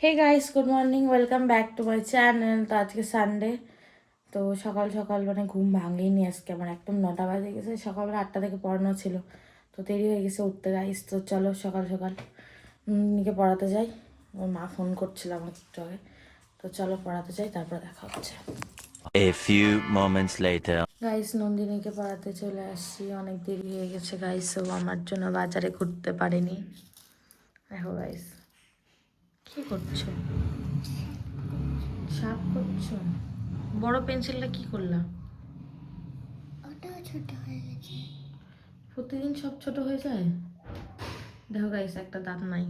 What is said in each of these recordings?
Hey guys, good morning, welcome back to my channel. তো আজকে Sunday, তো সকাল সকাল মানে ঘুম ভাঙেনি আজকে আমার, একদম 9টা বাজে গেছে। সকালবেলা 8টা থেকে পড়ানো ছিল, তো দেরি হয়ে গেছে উঠতে গাইস। তো চলো সকাল সকাল নিকে পড়াতে যাই। ওর মা ফোন করছিল আমাকে একটু আগে, তো চলো পড়াতে যাই, তারপর দেখা হচ্ছে। A few moments later. Guys, নন্দিনীকে পড়াতে চলে আসছি, অনেক দেরি হয়ে গেছে গাইস। ও আমার জন্য বাজারে ঘুরতে পারেনি। দেখো গাইস, কি করছো? শার্প করছো? বড় পেন্সিলটা কি করলা? ওটাও ছোট হয়ে গেছে। প্রতিদিন সব ছোট হয়ে যায়। দেখো গাইস, একটা দাঁত নাই।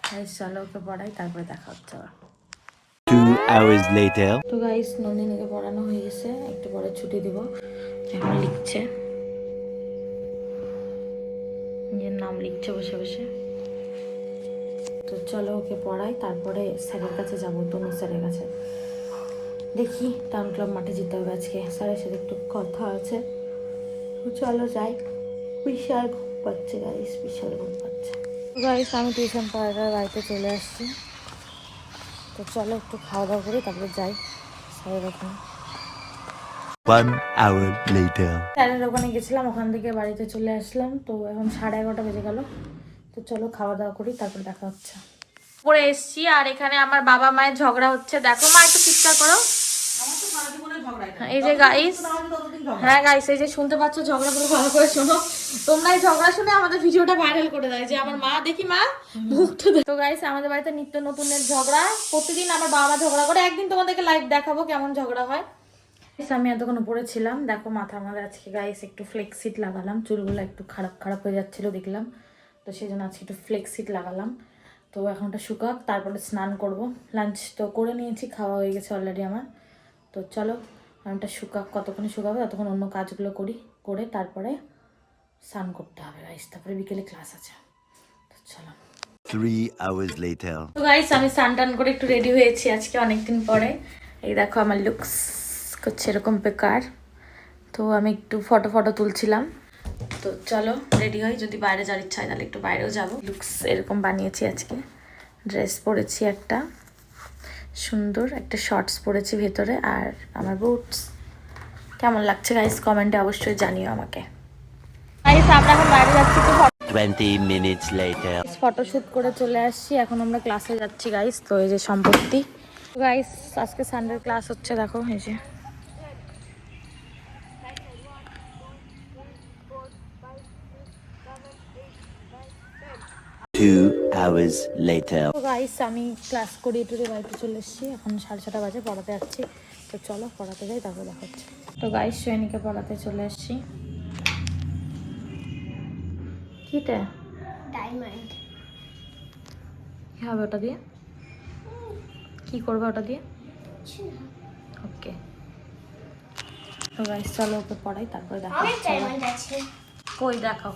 গাইস চলো ওকে পড়াই, তারপরে দেখা হচ্ছে আবার। 2 hours later. তো গাইস, নন্দিনীকে পড়ানো হয়ে গেছে, একটু পরে ছুটি দিব। এখন লিখছে, নিজের নাম লিখছে বসে বসে। তো চলো ওকে পড়াই, তারপরে স্যারের কাছে যাবো, তনু স্যারের কাছে। দেখি টাউন ক্লাব মাঠে যেতে হবে আজকে, স্যারের সাথে একটু কথা আছে। তো চলো যাই। বিশাল ঘুম পাচ্ছে গাইস, বিশাল ঘুম পাচ্ছে। গাইস, আমি টিউশন পড়াটার বাড়িতে চলে আসছি। তো চলো একটু খাওয়া দাওয়া করি, তারপরে যাই স্যারের ওখানে। 1 hour later. স্যারের ওখানে গেছিলাম, ওখান থেকে বাড়িতে চলে আসলাম। তো এখন 11:30 বেজে গেল। তো চলো খাওয়া দাওয়া করি, তারপর দেখা হচ্ছে। পরে এসছি, আর এখানে আমার বাবা মায়ের ঝগড়া হচ্ছে। দেখো মা, একটু চিৎকার করো। এই যে গাইস, হ্যাঁ গাইস, এই যে শুনতে পাচ্ছ ঝগড়াগুলো, ভালো করে শোনো। তোমরা এই ঝগড়া শুনে আমাদের ভিডিওটা ভাইরাল করে দেয়, যে আমার মা, দেখি মা মুখটা। তো গাইস, আমাদের বাড়িতে নিত্য নতুনের ঝগড়া, প্রতিদিন আমার বাবা মা ঝগড়া করে। একদিন তোমাদেরকে লাইভ দেখাবো কেমন ঝগড়া হয়। আমি এতক্ষণ উপরে ছিলাম, দেখো মাথার মধ্যে আজকে গাইস একটু ফ্লেক্সিট লাগালাম। চুলগুলো একটু খারাপ খারাপ হয়ে যাচ্ছিল দেখলাম, তো সেই জন্য আজকে একটু ফ্লেক্সিট লাগালাম। তো এখন ওটা শুকাক, তারপরে স্নান করব। লাঞ্চ তো করে নিয়েছি, খাওয়া হয়ে গেছে অলরেডি আমার। তো চলো ওটা শুকাক, কতক্ষণে শুকাবে ততক্ষণ অন্য কাজগুলো করি, করে তারপরে স্নান করতে হবে গাইস, তারপরে বিকেলে ক্লাস আছে। তো চলো। 3 hours later. তো গাইস, আমি স্নান টান করে একটু রেডি হয়েছি আজকে অনেকদিন পরে। এই দেখো আমার লুকস করছে এরকম বেকার। তো আমি একটু ফটো ফটো তুলছিলাম। তো চলো রেডি হই, যদি বাইরে যাওয়ার ইচ্ছা হয় তাহলে একটু বাইরেও যাব। লুকস এরকম বানিয়েছি আজকে। ড্রেস পরেছি একটা সুন্দর, একটা শর্টস পরেছি ভেতরে, আর আমার বুটস। কেমন লাগছে গাইস কমেন্টে অবশ্যই জানিও আমাকে। গাইস, আমরা এখন বাইরে যাচ্ছি, তো 20 minutes later. ফটোশুট করে চলে আসছি। এখন আমরা ক্লাসে যাচ্ছি গাইস। তো এই যে সম্পত্তি গাইস, আজকে সানডে ক্লাস হচ্ছে, দেখো এই যে। 2 hours later. তো গাইস, আমি ক্লাস করিয়ে টুরে বাড়িতে চলে এসেছি। এখন 6:30 বাজে, পড়াতে যাচ্ছি। তো চলো পড়াতে যাই, তারপর দেখা হচ্ছে। তো গাইস, সৈনিকে পড়াতে চলে এসেছি। কিটা ডায়মন্ড। কি হবে ওটা দিয়ে? কি করবে ওটা দিয়ে? ওকে। তো গাইস চলো ওকে পড়াই, তারপরে দেখা অনেক হচ্ছে। ডায়মন্ড আছে। কই দেখাও।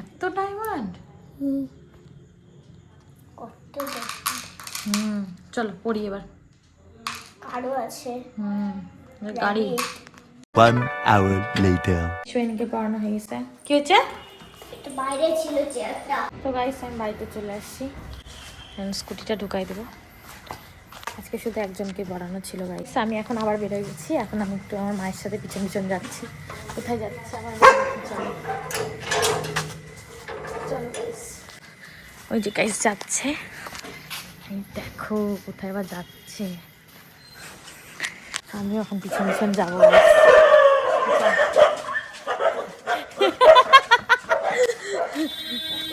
এত ডায়মন্ড? কত চলো পড়ি এবার। আরো আছে। গাড়ি। 1 hour later. সৈনিকে পড়ানো হয়ে গেছে। কি হয়েছে? একটু বাইরে ছিল চেয়ারটা। তো গাইস, আমি বাড়িতে চলে আসছি। স্কুটিটা ঢুকাই দেবো। আজকে শুধু একজনকে পড়ানো ছিল গাইস। আমি এখন আবার বেরোয় গেছি। এখন আমি একটু আমার মায়ের সাথে পিছন পিছন যাচ্ছি। কোথায় যাচ্ছে আমার মা? চলো চলো গাইস। ওই যে গাইস যাচ্ছে, এই দেখো কোথায় আবার যাচ্ছে। আমিও এখন পিছন পিছন যাবো গাইস।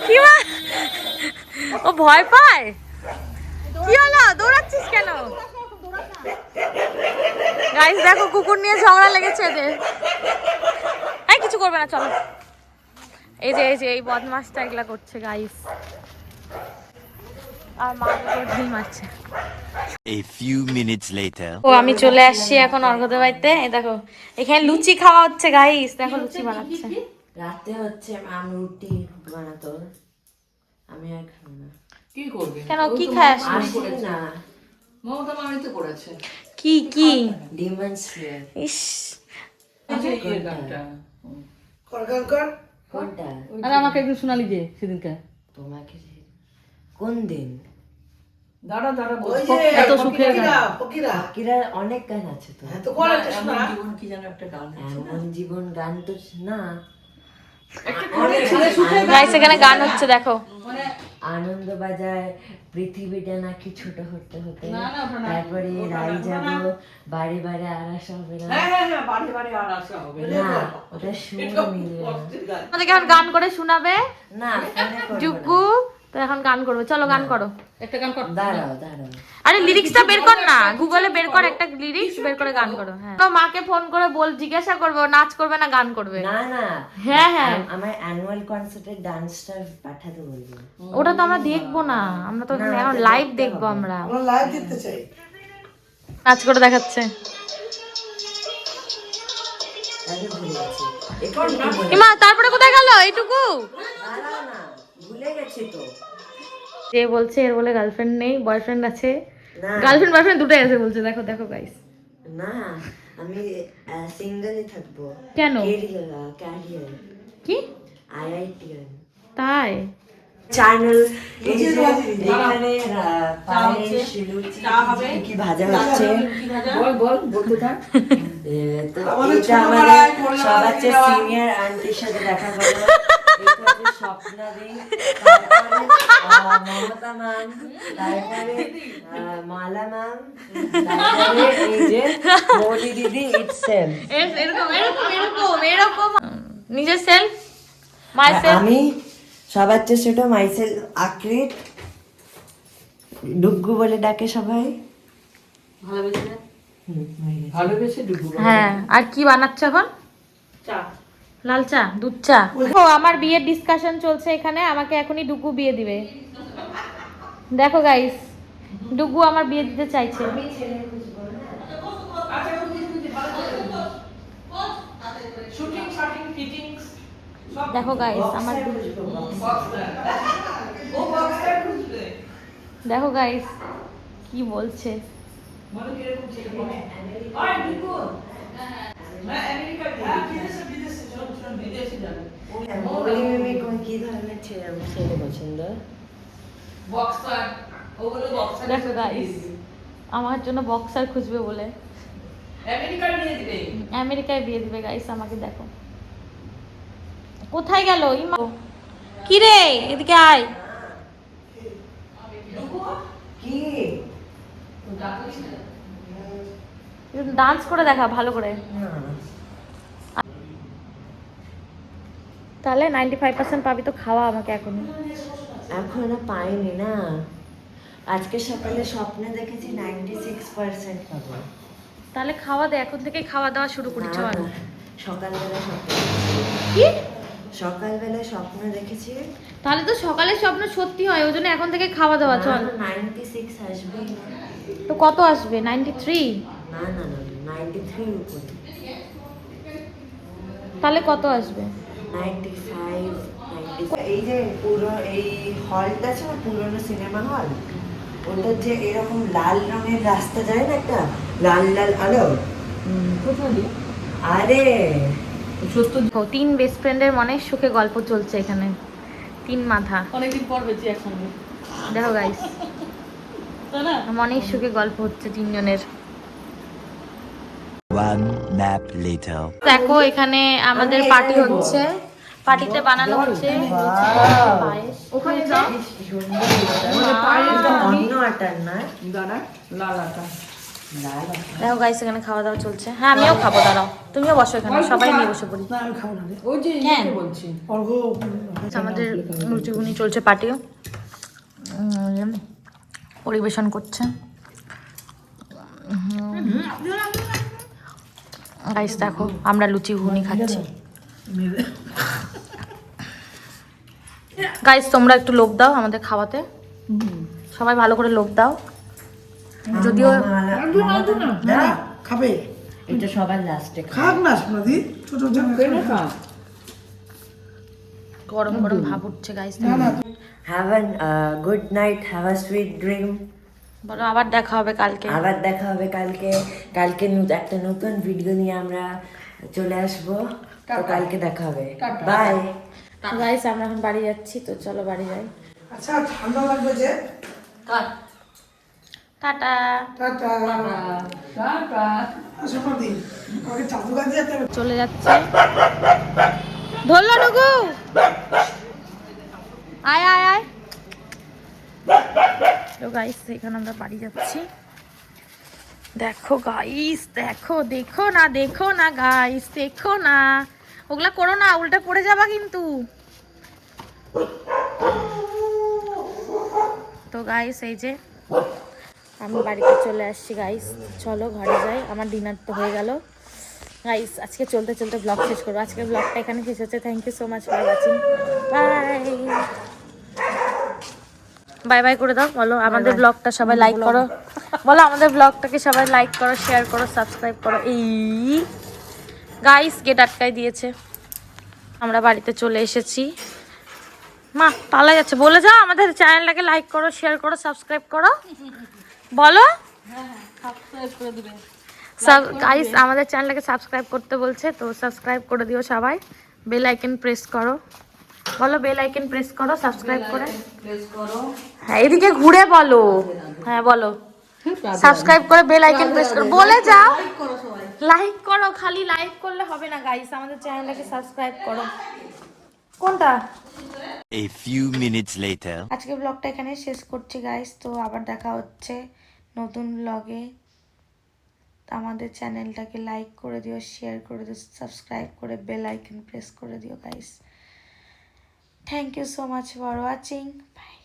কি ও ভয় পায়? কি হলো, দৌড়াচ্ছিস কেন? গাইস দেখো, কুকুর নিয়ে ঝগড়া লেগেছে এদের। এই কিছু করবে না, চলো। এই যে এই বদমাসটা এগুলা করছে গাইস, আর মা ঢিল মারছে। A few minutes later. ও আমি চলে আসছি এখন অর্ঘদের বাড়িতে। এই দেখো এখানে লুচি খাওয়া হচ্ছে গাইস, দেখো লুচি বানাচ্ছে। রাতে হচ্ছে আমি রুটি বানাতো, আমি আর খাবো না। কেন, কি খায় আসলি? আসলি না, মমতা মামি তো করেছে কি কি ডিমন স্লেয়ার ইস এই গানটা কোনটা আর আমাকে একটু শোনালি যে সেদিনকে তোমাকে কোন দিন দাঁড়া এত সুখের গান কিরা অনেক গান আছে তো এমন জীবন কি যেন একটা গান আছে। এমন জীবন গান তো না গাইস এখানে গান হচ্ছে দেখো আনন্দ বাজার পৃথিবীটা নাকি ছোট হতে হতে তারপরে রাই যাব বাড়ি বাড়ি আর আসা হবে না হ্যাঁ বাড়ি বাড়ি আর আসা হবে না ওটা সুর মিলবে না আমাদেরকে এখন গান করে শোনাবে না ফোনে করবো না। জুগ্গু তো এখন গান করবে চলো গান করো একটা গান কর দাঁড়াও আরে লিরিক্সটা বের কর না গুগলে বের কর একটা লিরিক্স বের করে গান করো হ্যাঁ তো মাকে ফোন করে বল জিজ্ঞাসা করবে ও নাচ করবে না গান করবে না না হ্যাঁ হ্যাঁ আমার অ্যানুয়াল কনসার্টের ডান্সটা পাঠাতে বলবো ওটা তো আমরা দেখবো না আমরা তো এখন লাইভ দেখবো আমরা লাইভ দেখতে চাই। নাচ করে দেখাচ্ছে আগে ভুলে গেছি একটু ইমা তারপরে কোথায় গেল এইটুকু দাঁড়াও না ভুলে গেছি তো যে বলছে এর বলে গার্লফ্রেন্ড নেই বয়ফ্রেন্ড আছে না গার্লফ্রেন্ড বয়ফ্রেন্ড দুটোই আছে বলছে দেখো দেখো গাইস না আমি সিঙ্গেলই থাকবো কেন ক্যারিয়ার কি আইআইটিয়ান তাই চ্যানেল এই যে এখানে পায়ে শিলুচি কি ভাজা হচ্ছে বল বলতে থাক তো এটা আমাদের সবার চেয়ে সিনিয়র আন্টির সাথে দেখা হলো এটা হচ্ছে স্বপ্না দি তারপরে মমতা ম্যাম তারপরে মালা ম্যাম তারপরে এই যে মোদি দিদি ইটসেলফ এরকম এরকম এরকম এরকম নিজের সেলফ মাই সেলফ আমি সবার চেয়ে ছোট মাইসেল আকৃত ডুগ্গু বলে ডাকে সবাই ভালোবেসে ডুবু হ্যাঁ আর কি বানাচ্ছ এখন চা লাল চা দুধ চা ও আমার বিয়ের ডিসকাশন চলছে এখানে আমাকে এখনই ডুগু বিয়ে দিবে দেখো গাইস ডুগু আমার বিয়ে দিতে চাইছে শুটিং শাটিং ফিটিংস দেখো গাইস আমার দেখো গাইস কি বলছে মানে কিরকম ছিল আয় ডুবু হ্যাঁ আমেরিকা বিদেশে চল বিদেশে যাবে কি ধরনের ছেলে পছন্দ বক্সার ওগুলো বক্সার দেখো গাইস আমার জন্য বক্সার খুঁজবে বলে আমেরিকা নিয়ে দিবে আমেরিকায় বিয়ে দিবে গাইস আমাকে দেখো কোথায় গেল ইমা কি রে এদিকে আয় কি ডান্স করে দেখা ভালো করে না তাহলে 95% পাবি তো খাওয়া আমাকে এখনই এখনো পাইনি না আজকে সকালে স্বপ্নে দেখেছি 96% পাবো তাহলে খাওয়া দে এখন থেকে খাওয়া দাওয়া শুরু করি না, চল না, সকালবেলা স্বপ্ন কি সকালবেলা স্বপ্ন দেখেছি তাহলে তো সকালে স্বপ্ন সত্যি হয় ওই জন্য এখন থেকে খাওয়া দাওয়া চল 96 আসবে তো কত আসবে 93 না না না 93 উপরে তাহলে কত আসবে 95 90 এই যে পুরো এই হলটা আছে না পুরনো সিনেমা হল ওটা যে এরকম লাল রঙের রাস্তা যায় না একটা লাল লাল আলো কোথায় দিয়ে আরে সত্য ও তিন বেস্ট ফ্রেন্ডের মনে সুখে গল্প চলছে এখানে তিন মাথা অনেকদিন পর হয়েছে একসঙ্গে দেখো গাইস তাই না মনের সুখে গল্প হচ্ছে তিনজনের One nap later. দেখো এখানে আমাদের পার্টি হচ্ছে পার্টিতে বানানো হচ্ছে পায়েস। ওখানে যাও অন্য আটার না দাঁড়া লাল আটা লাল আটা। দেখো গাইস এখানে খাওয়া দাওয়া চলছে হ্যাঁ আমিও খাবো দাঁড়াও তুমিও বসো এখানে সবাই নিয়ে বসে পড়ি না আমি খাবো না রে। ওই যে ইয়েকে বলছি অর্ঘ আমাদের রুচিগুনি চলছে পার্টিও পরিবেশন করছে গাইস দেখো আমরা লুচি ঘুগনি খাচ্ছি গাইস তোমরা একটু লোভ দাও আমাদের খাওয়াতে সবাই ভালো করে লোভ দাও যদিও না খাবে এটা সবার লাস্টে খাক না সোনাদি ছোট জানা কেন খা গরম গরম ভাব উঠছে গাইস না না have a good night have a sweet dream বলো আবার দেখা হবে কালকে। আবার দেখা হবে কালকে। কালকে একটা নতুন ভিডিও নিয়ে আমরা চলে আসবো। তো কালকে দেখা হবে। বাই। গাইস আমরা এখন বাড়ি যাচ্ছি, তো চলো বাড়ি যাই। আচ্ছা ঠান্ডা লাগবে যে। টাটা। টাটা। আশাপতি আমাকে চাদু কাজে যেতে হবে। চলে যাচ্ছে। ধরলো নুকু, আয় আয় আয়। তো গাইস এখানে আমরা বাড়ি যাচ্ছি। দেখো গাইস, দেখো দেখো না, দেখো না গাইস, দেখো না, ওগুলা করো না, উল্টে পড়ে যাবা কিন্তু। তো গাইস এই যে আমি বাড়িতে চলে আসছি গাইস, চলো ঘরে যাই, আমার ডিনার তো হয়ে গেল গাইস। আজকে চলতে চলতে ব্লগ শেষ করবো। আজকের ব্লগটা এখানে শেষ হচ্ছে। Thank you so much for watching. Bye bye bye করে দাও, বলো আমাদের ব্লগটা সবাই লাইক করো, বলো আমাদের ব্লগটাকে সবাই লাইক করো, শেয়ার করো, সাবস্ক্রাইব করো। এই গাইস গেট আটকাই দিয়েছে। আমরা বাড়িতে চলে এসেছি। মা পালা যাচ্ছে, বলে যাও আমাদের চ্যানেলটাকে লাইক করো, শেয়ার করো, সাবস্ক্রাইব করো, বলো। গাইস আমাদের চ্যানেলটাকে সাবস্ক্রাইব করতে বলছে, তো সাবস্ক্রাইব করে দিও সবাই। বেল আইকন প্রেস করো, বলো বেল আইকন প্রেস করো সাবস্ক্রাইব করে। হ্যাঁ এদিকে ঘুরে বলো, হ্যাঁ বলো সাবস্ক্রাইব করে বেল আইকন প্রেস করো, বলে যাও। লাইক করো, খালি লাইক করলে হবে না গাইস, আমাদের চ্যানেলটাকে সাবস্ক্রাইব করো। কোনটা? A few minutes later. আজকে ব্লগটা এখানে শেষ করছি গাইস, তো আবার দেখা হচ্ছে নতুন ব্লগে। আমাদের চ্যানেলটাকে লাইক করে দিও, শেয়ার করে দিও, সাবস্ক্রাইব করে বেল আইকন প্রেস করে দিও guys. Thank you so much for watching. By.